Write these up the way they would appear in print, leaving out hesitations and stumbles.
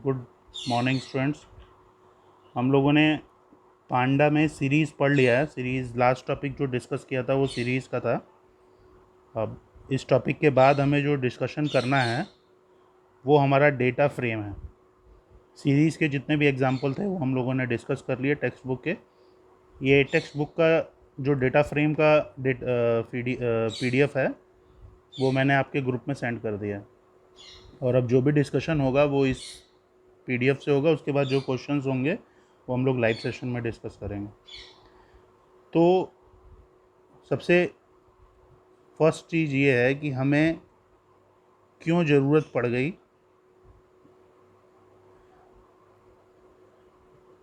Good morning students. हम लोगों ने पांडा में सीरीज़ पढ़ लिया है। सीरीज़ लास्ट टॉपिक जो डिस्कस किया था वो सीरीज़ का था। अब इस टॉपिक के बाद हमें जो डिस्कशन करना है वो हमारा डेटा फ्रेम है। सीरीज़ के जितने भी एग्जाम्पल थे वो हम लोगों ने डिस्कस कर लिए टेक्स्ट बुक के। ये टेक्स्ट बुक का जो डेटा फ्रेम का PDF है वो मैंने आपके ग्रुप में सेंड कर दिया है। और अब जो भी डिस्कशन होगा वो इस PDF से होगा। उसके बाद जो क्वेश्चंस होंगे वो हम लोग लाइव सेशन में डिस्कस करेंगे। तो सबसे फर्स्ट चीज़ ये है कि हमें क्यों ज़रूरत पड़ गई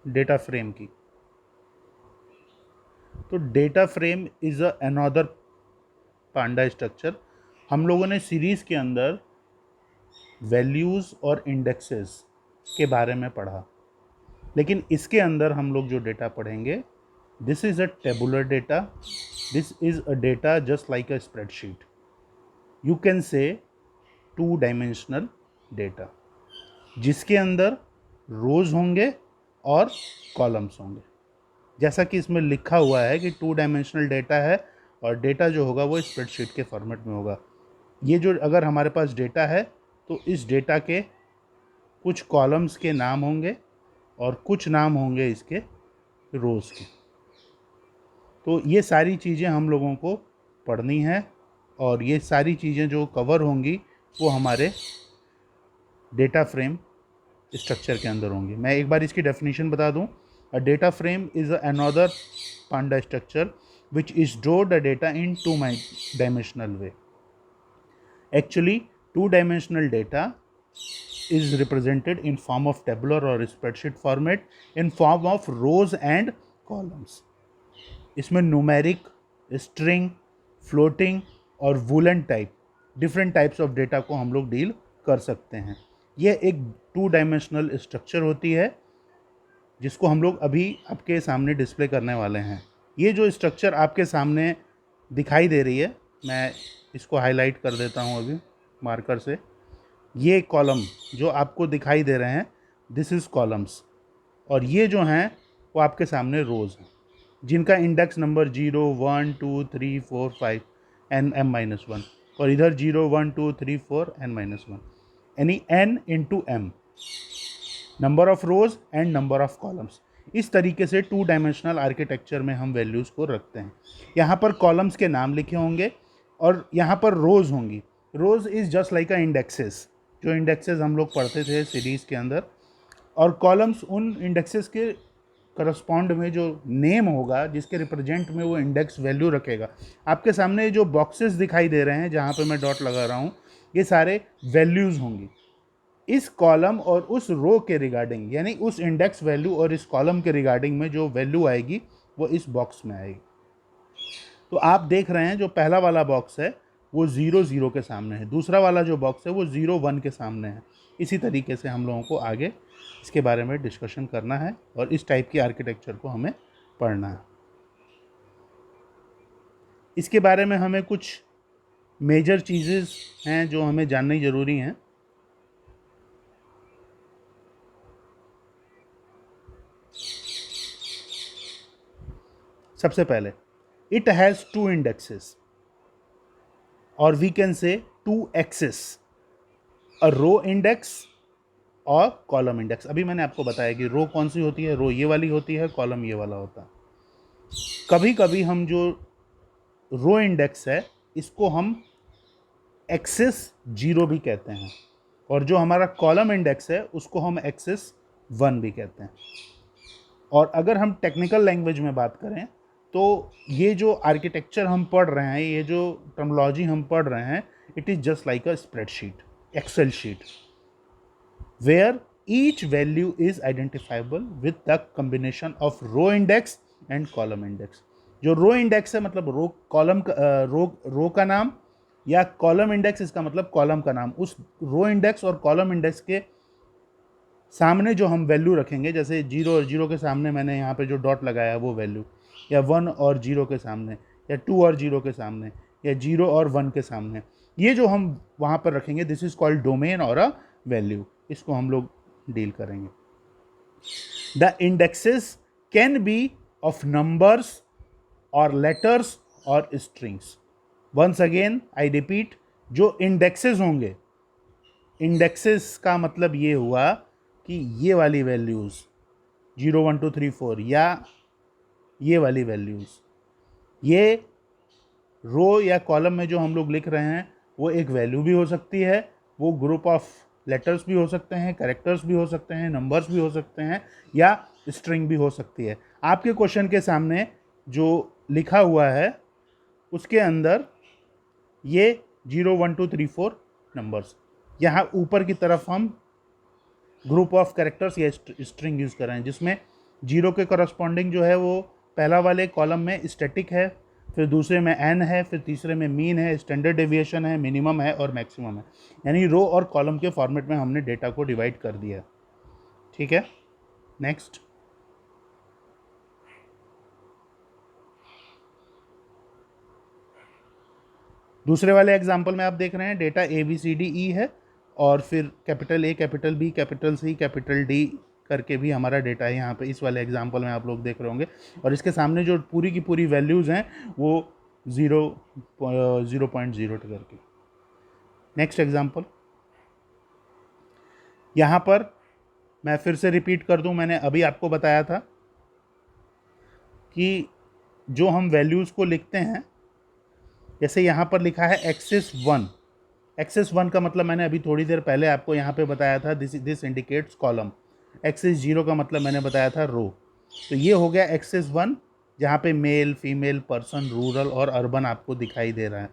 डेटा फ्रेम की। तो data frame is another Panda structure. हम लोगों ने सीरीज़ के अंदर वैल्यूज़ और इंडेक्सेस के बारे में पढ़ा, लेकिन इसके अंदर हम लोग जो डेटा पढ़ेंगे, this is a tabular data, this is a data just like a spreadsheet, you can say 2 dimensional data, जिसके अंदर रोज़ होंगे और कॉलम्स होंगे। जैसा कि इसमें लिखा हुआ है कि 2 डायमेंशनल डेटा है और डेटा जो होगा वो स्प्रेडशीट के फॉर्मेट में होगा। ये जो अगर हमारे पास डेटा है तो इस डेटा के कुछ कॉलम्स के नाम होंगे और कुछ नाम होंगे इसके रोज़ के। तो ये सारी चीज़ें हम लोगों को पढ़नी है और ये सारी चीज़ें जो कवर होंगी वो हमारे डेटा फ्रेम स्ट्रक्चर के अंदर होंगी। मैं एक बार इसकी डेफिनेशन बता दूं। अ data frame is another Panda structure which is draw the data in 2 dimensional way. Actually 2 dimensional data is represented in form of tabular or spreadsheet format in form of rows and columns. इसमें numeric, string, floating और woollen type different types of data को हम लोग deal कर सकते हैं। ये एक 2 डायमेंशनल स्ट्रक्चर होती है जिसको हम लोग अभी आपके सामने डिस्प्ले करने वाले हैं। ये जो स्ट्रक्चर आपके सामने दिखाई दे रही है, मैं इसको हाईलाइट कर देता हूँ अभी मार्कर से। ये कॉलम जो आपको दिखाई दे रहे हैं, दिस इज़ कॉलम्स, और ये जो हैं वो आपके सामने रोज़ हैं जिनका इंडेक्स नंबर 0, 1, 2, 3, 4, 5 एन m-1, और इधर 0, 1, 2, 3, 4 n-1, यानी n into m, number of rows and number of columns. इस तरीके से 2 डायमेंशनल आर्किटेक्चर में हम वैल्यूज़ को रखते हैं। यहाँ पर कॉलम्स के नाम लिखे होंगे और यहाँ पर रोज़ होंगी। Rows is just like a indexes, जो इंडेक्सेस हम लोग पढ़ते थे सीरीज़ के अंदर, और कॉलम्स उन इंडेक्सेस के करस्पॉन्ड में जो नेम होगा जिसके रिप्रेजेंट में वो इंडेक्स वैल्यू रखेगा। आपके सामने जो बॉक्सेस दिखाई दे रहे हैं जहाँ पे मैं डॉट लगा रहा हूँ, ये सारे वैल्यूज़ होंगी इस कॉलम और उस रो के रिगार्डिंग, यानी उस इंडेक्स वैल्यू और इस कॉलम के रिगार्डिंग में जो वैल्यू आएगी वो इस बॉक्स में आएगी। तो आप देख रहे हैं जो पहला वाला बॉक्स है वो 0, 0 के सामने है, दूसरा वाला जो बॉक्स है वो 0, 1 के सामने है। इसी तरीके से हम लोगों को आगे इसके बारे में डिस्कशन करना है और इस टाइप की आर्किटेक्चर को हमें पढ़ना है। इसके बारे में हमें कुछ मेजर चीज़ें हैं जो हमें जाननी ज़रूरी हैं। सबसे पहले, इट हैज़ 2 इंडेक्सेस और we can say 2 access, a row index और कॉलम इंडेक्स। अभी मैंने आपको बताया कि रो कौन सी होती है, रो ये वाली होती है, कॉलम ये वाला होता है। कभी कभी हम जो रो इंडेक्स है इसको हम एक्सेस 0 भी कहते हैं, और जो हमारा कॉलम इंडेक्स है उसको हम एक्सेस 1 भी कहते हैं। और अगर हम टेक्निकल लैंग्वेज में बात करें तो ये जो आर्किटेक्चर हम पढ़ रहे हैं, ये जो टर्मोलॉजी हम पढ़ रहे हैं, it is just like a spreadsheet, Excel sheet, where each value is identifiable with the combination of row index and column index. जो रो इंडेक्स है मतलब रो कॉलम रो का नाम, या कॉलम इंडेक्स इसका मतलब कॉलम का नाम। उस रो इंडेक्स और कॉलम इंडेक्स के सामने जो हम वैल्यू रखेंगे, जैसे 0 और 0 के सामने मैंने यहाँ पे जो डॉट लगाया है वो वैल्यू, या 1 और 0 के सामने, या 2 और 0 के सामने, या 0 और 1 के सामने, ये जो हम वहाँ पर रखेंगे, दिस इज़ कॉल्ड डोमेन और अ वैल्यू। इसको हम लोग डील करेंगे। The indexes can be of numbers और लेटर्स और strings. Once again I repeat, जो इंडेक्सेस होंगे, इंडेक्सेस का मतलब ये हुआ कि ये वाली वैल्यूज़ 0 1 2 3 4 या ये वाली वैल्यूज़, ये रो या कॉलम में जो हम लोग लिख रहे हैं वो एक वैल्यू भी हो सकती है, वो ग्रुप ऑफ लेटर्स भी हो सकते हैं, कैरेक्टर्स भी हो सकते हैं, नंबर्स भी हो सकते हैं, या स्ट्रिंग भी हो सकती है। आपके क्वेश्चन के सामने जो लिखा हुआ है उसके अंदर ये 0 1 2 3 4 नंबर्स, यहाँ ऊपर की तरफ हम ग्रुप ऑफ कैरेक्टर्स या स्ट्रिंग यूज़ कर रहे हैं, जिसमें 0 के करस्पॉन्डिंग जो है वो पहला वाले कॉलम में स्टैटिक है, फिर दूसरे में n है, फिर तीसरे में मीन है, स्टैंडर्ड डेविएशन है, मिनिमम है और मैक्सिमम है। यानी रो और कॉलम के फॉर्मेट में हमने डेटा को डिवाइड कर दिया है। ठीक है, नेक्स्ट। दूसरे वाले एग्जाम्पल में आप देख रहे हैं डेटा ABCDE है और फिर capital A, capital B, capital C, capital D करके भी हमारा डेटा है यहाँ पे इस वाले एग्जाम्पल में आप लोग देख रहे होंगे। और इसके सामने जो पूरी की पूरी वैल्यूज़ हैं वो 0.0 करके। नेक्स्ट एग्जाम्पल, यहाँ पर मैं फिर से रिपीट कर दूँ, मैंने अभी आपको बताया था कि जो हम वैल्यूज़ को लिखते हैं, जैसे यहाँ पर लिखा है एक्सेस 1। एक्सेस 1 का मतलब मैंने अभी थोड़ी देर पहले आपको यहाँ पे बताया था, दिस इंडिकेट्स कॉलम। एक्सेस 0 का मतलब मैंने बताया था रो। तो ये हो गया एक्सेस 1, जहाँ पे मेल, फीमेल, पर्सन, रूरल और अर्बन आपको दिखाई दे रहा है।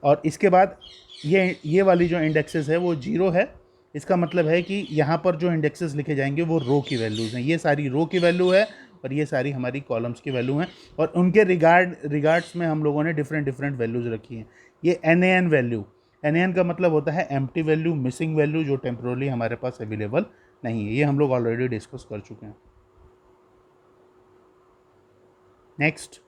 और इसके बाद ये वाली जो इंडेक्सेस है वो 0 है। इसका मतलब है कि यहाँ पर जो इंडेक्सेस लिखे जाएंगे वो रो की वैल्यूज़ हैं। ये सारी रो की वैल्यू है और ये सारी हमारी कॉलम्स की वैल्यू हैं, और उनके रिगार्ड्स में हम लोगों ने डिफरेंट वैल्यूज़ रखी हैं। ये NaN वैल्यू, NaN का मतलब होता है एम्प्टी वैल्यू, मिसिंग वैल्यू, जो टेम्पोरली हमारे पास अवेलेबल नहीं है। ये हम लोग ऑलरेडी डिस्कस कर चुके हैं। Next,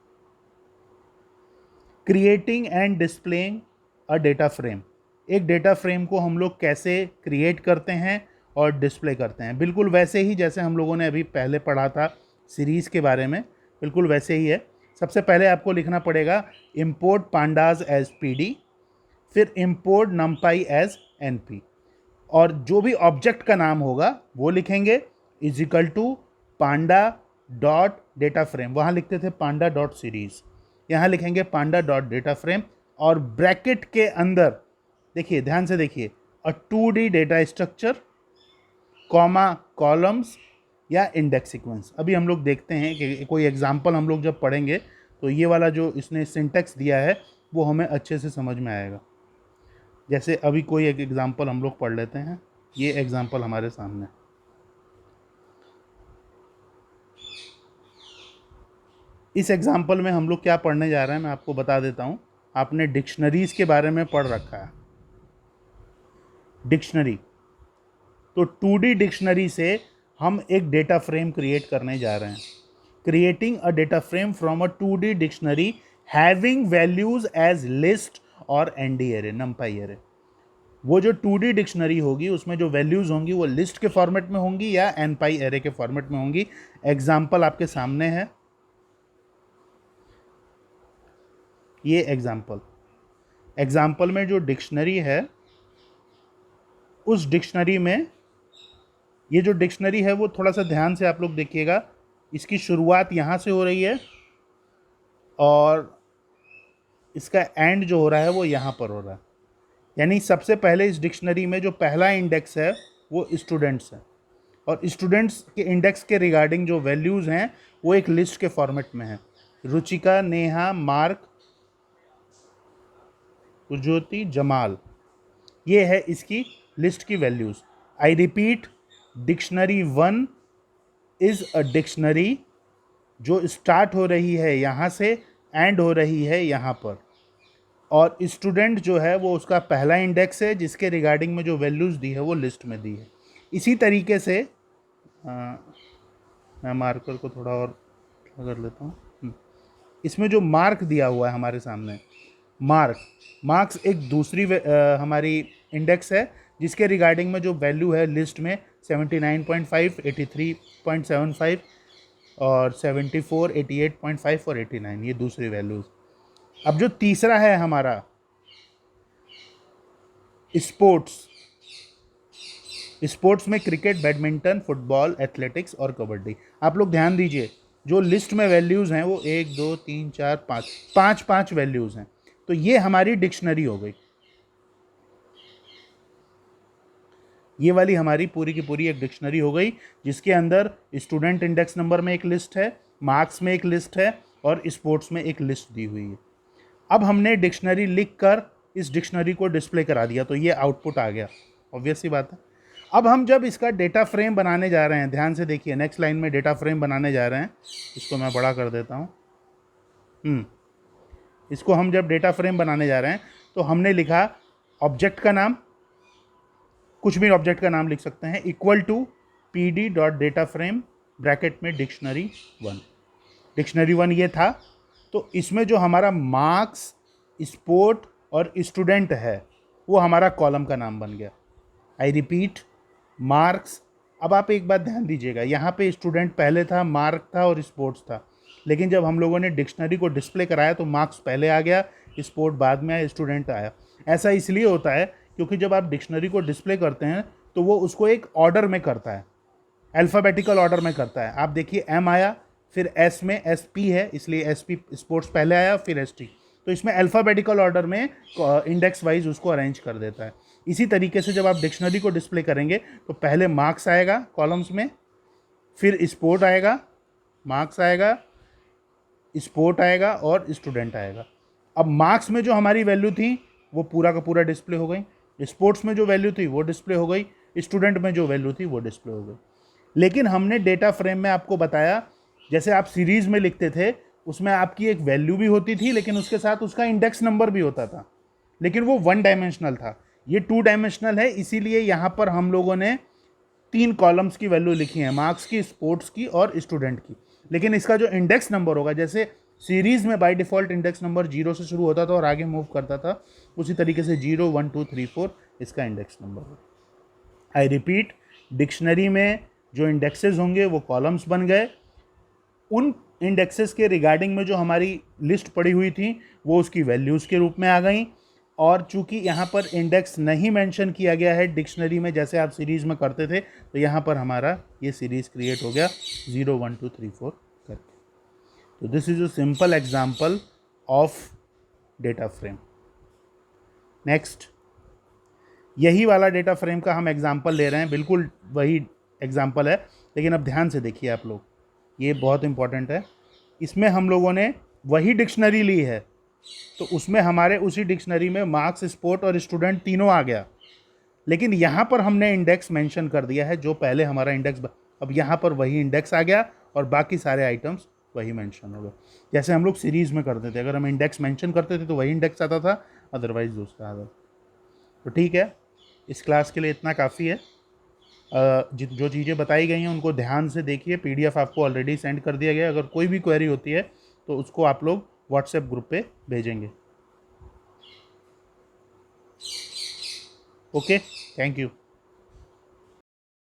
creating and displaying a data frame. एक डेटा फ्रेम को हम लोग कैसे क्रिएट करते हैं और डिस्प्ले करते हैं, बिल्कुल वैसे ही जैसे हम लोगों ने अभी पहले पढ़ा था सीरीज़ के बारे में, बिल्कुल वैसे ही है। सबसे पहले आपको लिखना पड़ेगा import pandas एज PD, फिर import numpy एज NP, और जो भी ऑब्जेक्ट का नाम होगा वो लिखेंगे is equal to panda dot data frame. वहाँ लिखते थे पांडा डॉट सीरीज़, यहाँ लिखेंगे पांडा डॉट डेटा फ्रेम, और ब्रैकेट के अंदर देखिए, ध्यान से देखिए, a 2D data structure, comma, columns या इंडेक्स सीक्वेंस। अभी हम लोग देखते हैं कि कोई एग्जांपल हम लोग जब पढ़ेंगे तो ये वाला जो इसने सिंटेक्स दिया है वो हमें अच्छे से समझ में आएगा। जैसे अभी कोई एक एग्जांपल हम लोग पढ़ लेते हैं। ये एग्जांपल हमारे सामने, इस एग्जांपल में हम लोग क्या पढ़ने जा रहे हैं मैं आपको बता देता हूँ। आपने डिक्शनरीज के बारे में पढ़ रखा है, डिक्शनरी। तो 2D डिक्शनरी से हम एक डेटा फ्रेम क्रिएट करने जा रहे हैं। Creating a data frame from a 2D dictionary having values as list और ND एरे, नंपाई एरे। वो जो 2D डिक्शनरी होगी उसमें जो वैल्यूज होंगी वो लिस्ट के फॉर्मेट में होंगी या NPy एरे के फॉर्मेट में होंगी। एग्जाम्पल आपके सामने है, ये एग्जाम्पल में जो डिक्शनरी है उस डिक्शनरी में, ये जो डिक्शनरी है वो थोड़ा सा ध्यान से आप लोग देखिएगा, इसकी शुरुआत यहाँ से हो रही है और इसका एंड जो हो रहा है वो यहाँ पर हो रहा है। यानी सबसे पहले इस डिक्शनरी में जो पहला इंडेक्स है वो स्टूडेंट्स है, और स्टूडेंट्स के इंडेक्स के रिगार्डिंग जो वैल्यूज़ हैं वो एक लिस्ट के फॉर्मेट में है। रुचिका, नेहा, मार्क, ज्योति, जमाल, ये है इसकी लिस्ट की values. I repeat, dictionary 1 is a dictionary जो स्टार्ट हो रही है यहाँ से, एंड हो रही है यहाँ पर, और स्टूडेंट जो है वो उसका पहला इंडेक्स है जिसके रिगार्डिंग में जो वैल्यूज़ दी है वो लिस्ट में दी है। इसी तरीके से मैं मार्कर को थोड़ा और कर लेता हूँ। इसमें जो मार्क दिया हुआ है हमारे सामने, मार्क्स एक दूसरी हमारी इंडेक्स है जिसके रिगार्डिंग में जो वैल्यू है लिस्ट में 79.5, 83.75 और 74, 88.5 और 89, ये दूसरी वैल्यूज़। अब जो तीसरा है हमारा स्पोर्ट्स, स्पोर्ट्स में क्रिकेट, बैडमिंटन, फुटबॉल, एथलेटिक्स और कबड्डी। आप लोग ध्यान दीजिए, जो लिस्ट में वैल्यूज़ हैं वो 1, 2, 3, 4, 5, 5 वैल्यूज़ हैं। तो ये हमारी डिक्शनरी हो गई। ये वाली हमारी पूरी की पूरी एक डिक्शनरी हो गई, जिसके अंदर स्टूडेंट इंडेक्स नंबर में एक लिस्ट है, मार्क्स में एक लिस्ट है और स्पोर्ट्स में एक लिस्ट दी हुई है। अब हमने डिक्शनरी लिख कर इस डिक्शनरी को डिस्प्ले करा दिया, तो ये आउटपुट आ गया, ऑब्वियस सी बात है। अब हम जब इसका डेटा फ्रेम बनाने जा रहे हैं, ध्यान से देखिए, नेक्स्ट लाइन में डेटा फ्रेम बनाने जा रहे हैं, इसको मैं बड़ा कर देता हूँ। इसको हम जब डेटा फ्रेम बनाने जा रहे हैं तो हमने लिखा ऑब्जेक्ट का नाम, कुछ भी ऑब्जेक्ट का नाम लिख सकते हैं, equal to pd dot data frame bracket में डिक्शनरी 1। डिक्शनरी 1 ये था। तो इसमें जो हमारा मार्क्स, स्पोर्ट और स्टूडेंट है वो हमारा कॉलम का नाम बन गया। I repeat, marks. अब आप एक बात ध्यान दीजिएगा, यहाँ पे स्टूडेंट पहले था, मार्क था और स्पोर्ट्स था, लेकिन जब हम लोगों ने डिक्शनरी को डिस्प्ले कराया तो मार्क्स पहले आ गया, स्पोर्ट बाद में आया, स्टूडेंट आया। ऐसा इसलिए होता है क्योंकि जब आप डिक्शनरी को डिस्प्ले करते हैं तो वो उसको एक ऑर्डर में करता है, अल्फ़ाबेटिकल ऑर्डर में करता है। आप देखिए एम आया, फिर एस में एस पी है, इसलिए एस पी स्पोर्ट्स पहले आया, फिर एस टी। तो इसमें अल्फ़ाबेटिकल ऑर्डर में इंडेक्स वाइज उसको अरेंज कर देता है। इसी तरीके से जब आप डिक्शनरी को डिस्प्ले करेंगे तो पहले मार्क्स आएगा कॉलम्स में, फिर स्पोर्ट आएगा, मार्क्स आएगा, स्पोर्ट आएगा और स्टूडेंट आएगा। अब मार्क्स में जो हमारी वैल्यू थी वो पूरा का पूरा डिस्प्ले हो गई, स्पोर्ट्स में जो वैल्यू थी वो डिस्प्ले हो गई, स्टूडेंट में जो वैल्यू थी वो डिस्प्ले हो गई। लेकिन हमने डेटा फ्रेम में आपको बताया, जैसे आप सीरीज़ में लिखते थे उसमें आपकी एक वैल्यू भी होती थी, लेकिन उसके साथ उसका इंडेक्स नंबर भी होता था, लेकिन वो 1 डायमेंशनल था। ये 2 डायमेंशनल है, इसीलिए यहाँ पर हम लोगों ने 3 कॉलम्स की वैल्यू लिखी है, मार्क्स की, स्पोर्ट्स की और स्टूडेंट की। लेकिन इसका जो इंडेक्स नंबर होगा, जैसे सीरीज़ में बाय डिफ़ॉल्ट इंडेक्स नंबर 0 से शुरू होता था और आगे मूव करता था, उसी तरीके से 0, 1, 2, 3, 4 इसका इंडेक्स नंबर होगा। आई रिपीट, डिक्शनरी में जो इंडेक्सेस होंगे वो कॉलम्स बन गए, उन इंडेक्सेस के रिगार्डिंग में जो हमारी लिस्ट पड़ी हुई थी वो उसकी वैल्यूज़ के रूप में आ गई। और चूंकि यहाँ पर इंडेक्स नहीं मेंशन किया गया है डिक्शनरी में जैसे आप सीरीज़ में करते थे, तो यहाँ पर हमारा ये सीरीज़ क्रिएट हो गया 0, 1, 2, 3, 4 करके। तो this is a simple example of data frame. Next, यही वाला डेटा फ्रेम का हम एग्जांपल ले रहे हैं, बिल्कुल वही एग्जांपल है, लेकिन अब ध्यान से देखिए आप लोग, ये बहुत इंपॉर्टेंट है। इसमें हम लोगों ने वही डिक्शनरी ली है, तो उसमें हमारे उसी डिक्शनरी में मार्क्स, स्पोर्ट और स्टूडेंट तीनों आ गया, लेकिन यहाँ पर हमने इंडेक्स मेंशन कर दिया है, जो पहले हमारा इंडेक्स, अब यहाँ पर वही इंडेक्स आ गया और बाकी सारे आइटम्स वही मेंशन हो गए। जैसे हम लोग सीरीज़ में करते थे, अगर हम इंडेक्स मेंशन करते थे तो वही इंडेक्स आता था, अदरवाइज दूसरा आता था। तो ठीक है, इस क्लास के लिए इतना काफ़ी है। जो चीज़ें बताई गई हैं उनको ध्यान से देखिए, PDF आपको ऑलरेडी सेंड कर दिया गया। अगर कोई भी क्वेरी होती है तो उसको आप लोग व्हाट्सएप ग्रुप पे भेजेंगे। Okay, thank you.